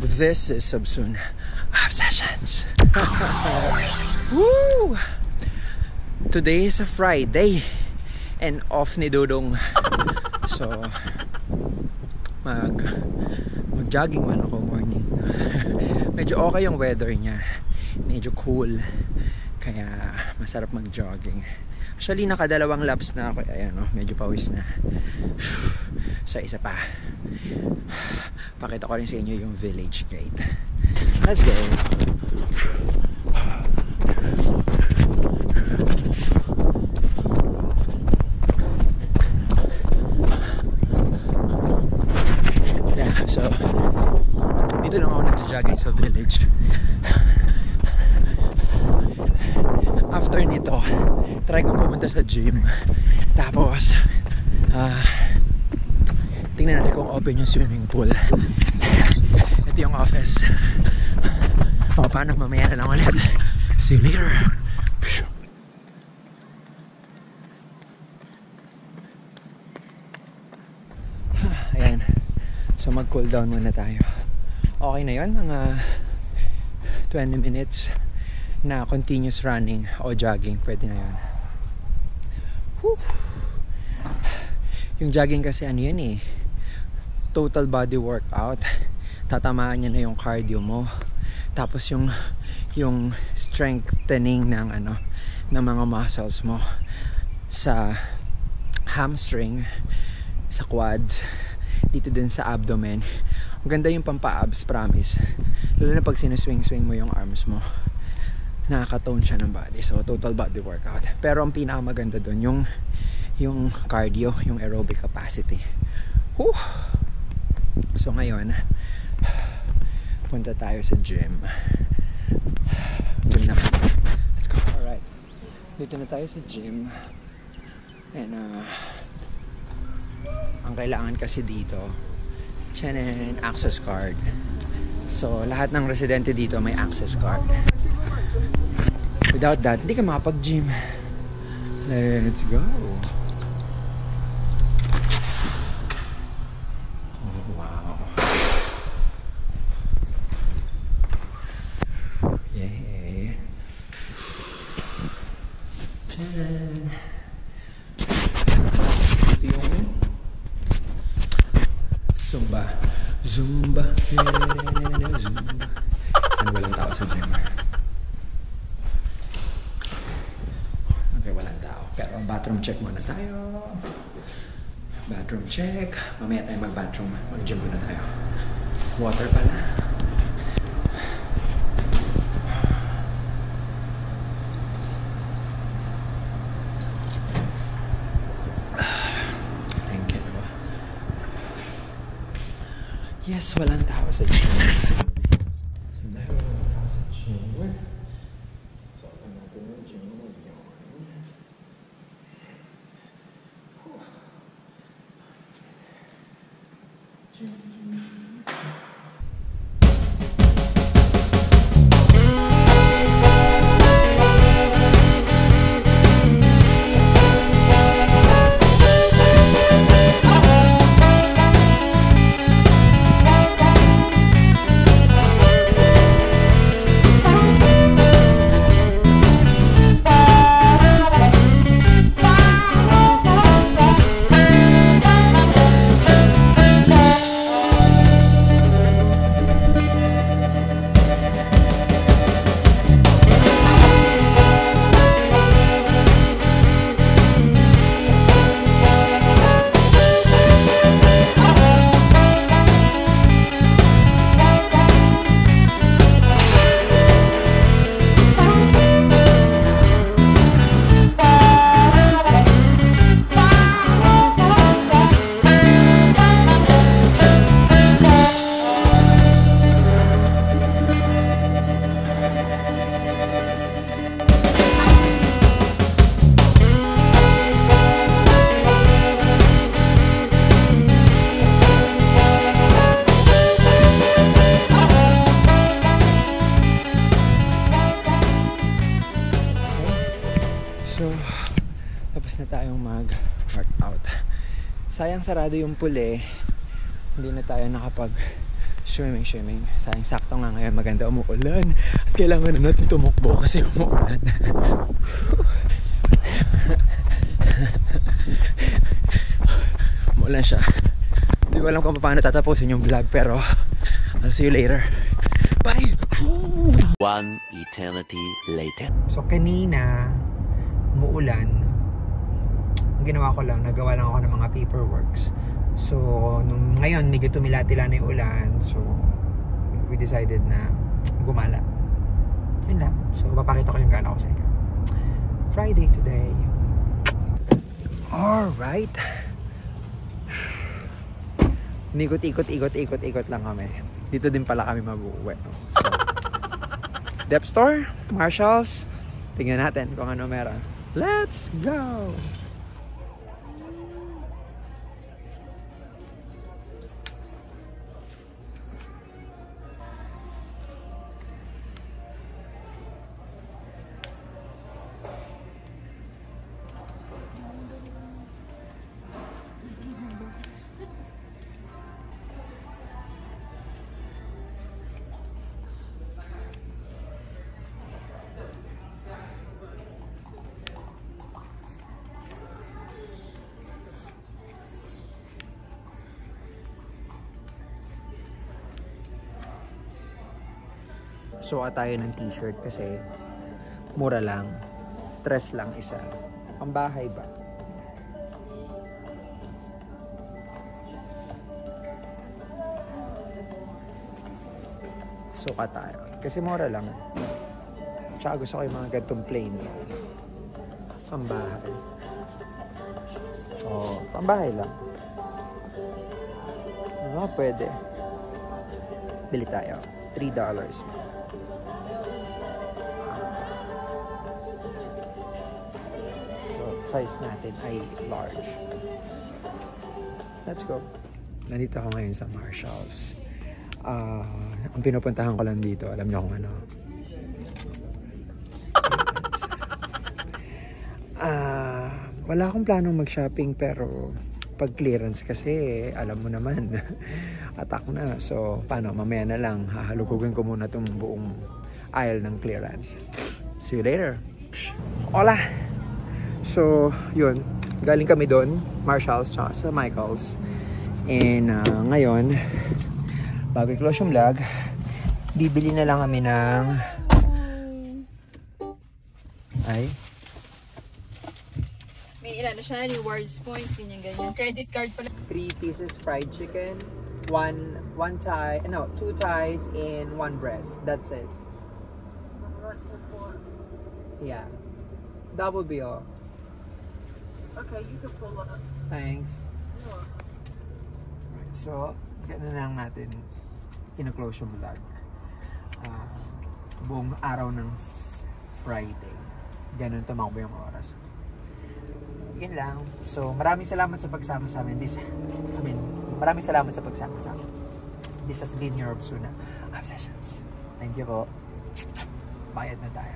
This is Subsun Obsessions. Woo! Today is a Friday and off ni Dudong. So mag-jogging man ako morning. Medyo okay yung weather niya. Medyo cool. Kaya masarap mag-jogging. Actually nakadalawang laps na ako. Ayan medyo pawis na. So isa pa. Pakita ko rin sa inyo yung village gate. Let's go. Yeah, so dito lang ako nagja-jogging sa village. After nito, try kong pumunta sa gym. Tapos tingnan natin kung open yung swimming pool. Ito yung office. O paano, mamaya na lang ulit. See you later. Ayan. So mag cool down muna tayo. Okay na yun, mga 20 minutes na continuous running o jogging. Pwede na yun. Whew. Yung jogging kasi ano yun total body workout. Tatamaan niya na yung cardio mo. Tapos yung strengthening ng ng mga muscles mo sa hamstring, sa quads, dito din sa abdomen. Ang ganda yung pampa-abs, promise. Lalo na pag sinuswing-swing mo yung arms mo. Nakaka-tone siya ng body. So total body workout. Pero ang pinakamaganda doon yung cardio, yung aerobic capacity. Whew. So ngayon, punta tayo sa gym. Gym na. Let's go. Alright. Dito na tayo sa gym. And ang kailangan kasi dito, tiyanin, access card. So lahat ng residente dito may access card. Without that, hindi ka makapag-gym. Let's go. Zumba. Sana walang tao sa gym. Okay, walang tao. Pero bathroom check muna tayo. Bathroom check. Mamaya tayo mag-bathroom. Mag-gym muna tayo. Water pala. Yes, walang tao sa gym. So, dahil walang tao sa gym, so, alam natin yung gym mo yun. Gym. tapos na tayong mag-workout. Sayang sarado yung pool eh. Hindi na tayo Swimming. Sayang sakto nga ngayon, maganda umuulan. At kailangan na natin tumakbo kasi umuulan. Umuulan siya. Hindi ko alam kung paano tatapusin yung vlog, pero I'll see you later. Bye! One eternity later. So kanina, umuulan. Ang ginawa ko lang, nagawa lang ako ng mga paperworks. So, nung ngayon, medyo tumila-tila na yung ulan. So, we decided na gumala. Yun lang. So, papakita ko yung gala ko sa inyo. Friday today. Alright. Ikot lang kami. Dito din pala kami mag-uwi. So, Dep Store, Marshalls. Tingnan natin kung ano meron. Let's go! Suka tayo ng t-shirt kasi mura lang. 3 lang isa. Pambahay ba? Suka tayo. Kasi mura lang. Tsaka gusto ko yung mga gantong plain. Pambahay. Oh, pambahay lang. Ano, pwede. Bili tayo. $3. Size natin ay large. Let's go. Nandito ako ngayon sa Marshalls. Ang pinupuntahan ko lang dito, alam niyo kung ano. Wala akong planong mag-shopping, pero pag clearance kasi, alam mo naman, attack na. So, paano? Mamaya na lang, hahalugugin ko muna itong buong aisle ng clearance. See you later. Hola! So, yun. Galing kami doon, Marshalls, tsaka sa Michaels. And ngayon, bago i-close yung vlog, bibili na lang kami ng... Ay? May ilan na siya, rewards points, ganyan. Credit card pala. 3 pieces fried chicken, 2 thighs, and 1 breast. That's it. Yeah. Double bill. Okay, you can pull up. Thanks. So, ganun na lang natin kina-close yung vlog. Buong araw ng Friday. Ganun tumakbo yung oras. Yun lang. So, maraming salamat sa pagsama sa amin. Maraming salamat sa pagsama sa amin. This has been your Obsuna Obsessions. Thank you po. Bayad na tayo.